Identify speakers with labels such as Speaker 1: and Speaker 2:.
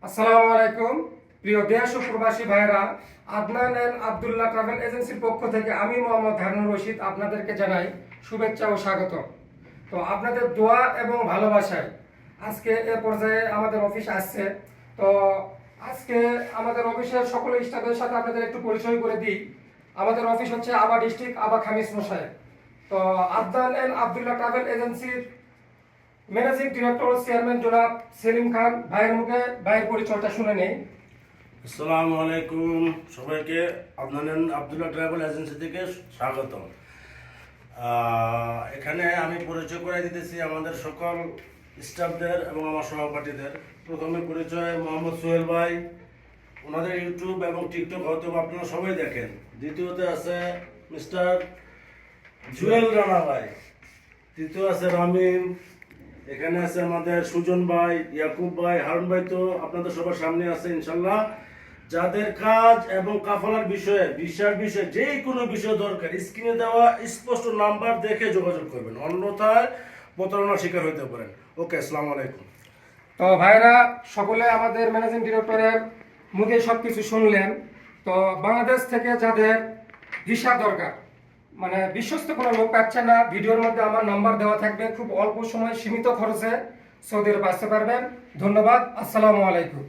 Speaker 1: আসসালামু আলাইকুম প্রিয় দেশ ও প্রবাসী ভাইরা, আদনান এন্ড আব্দুল্লাহ ট্রাভেল এজেন্সির পক্ষ থেকে আমি মোহাম্মদ হারুনুর রশিদ আপনাদেরকে জানাই শুভেচ্ছা ও স্বাগত। তো আপনাদের দোয়া এবং ভালোবাসায় আজকে এ পর্যায়ে আমাদের অফিস আসছে। তো আজকে আমাদের অফিসের সকল স্টাফের সাথে আপনাদের একটু পরিচয় করে দিই। আমাদের অফিস হচ্ছে আবা ডিস্ট্রিক্ট, আবা খামিস মশাই। তো আদনান এন্ড আব্দুল্লাহ ট্রাভেল এজেন্সির ম্যানেজিং ডিরেক্টর চেয়ারম্যান জনাব সেলিম খান ভাইয়ের মুখে ভাইয়ের পরিচয়টা শুনে নেই।
Speaker 2: আসসালামু আলাইকুম সবাইকে আদনান আব্দুল্লাহ ট্রাভেল এজেন্সি থেকে স্বাগত। এখানে আমি পরিচয় করে দিতেছি আমাদের সকল স্টাফদের এবং আমার সহপাঠীদের। প্রথমে পরিচয় মোহাম্মদ সোহেল ভাই, ওনাদের ইউটিউব এবং টিকটক হয়তো আপনারা সবাই দেখেন। দ্বিতীয়তে আছে মিস্টার জুয়েল রানা ভাই, তৃতীয় আছে রামিম, এখানে আছে আমাদের সুজন ভাই, ইয়াকুব ভাই, হারুন ভাই তো আপনাদের সবার সামনে আছে ইনশাল্লাহ। যাদের কাজ এবং কাফালার বিষয়ে ভিসার বিষয়ে যে কোনো বিষয় দরকার স্ক্রিনে দেওয়া স্পষ্ট নাম্বার দেখে যোগাযোগ করবেন, অন্যথায় প্রতারণার শিকার হতে পারেন। ওকে, আসসালামু আলাইকুম।
Speaker 1: তো ভাইরা সকলে আমাদের ম্যানেজিং ডিরেক্টরের মুখে সব কিছু শুনলেন। তো বাংলাদেশ থেকে যাদের ভিসা দরকার, মানে বিশ্বস্ত কোনো লোক পাচ্ছে না, ভিডিওর মধ্যে আমার নাম্বার দেওয়া থাকবে, খুব অল্প সময় সীমিত খরচে সৌদি আরব আসতে পারবেন। ধন্যবাদ, আসসালামু আলাইকুম।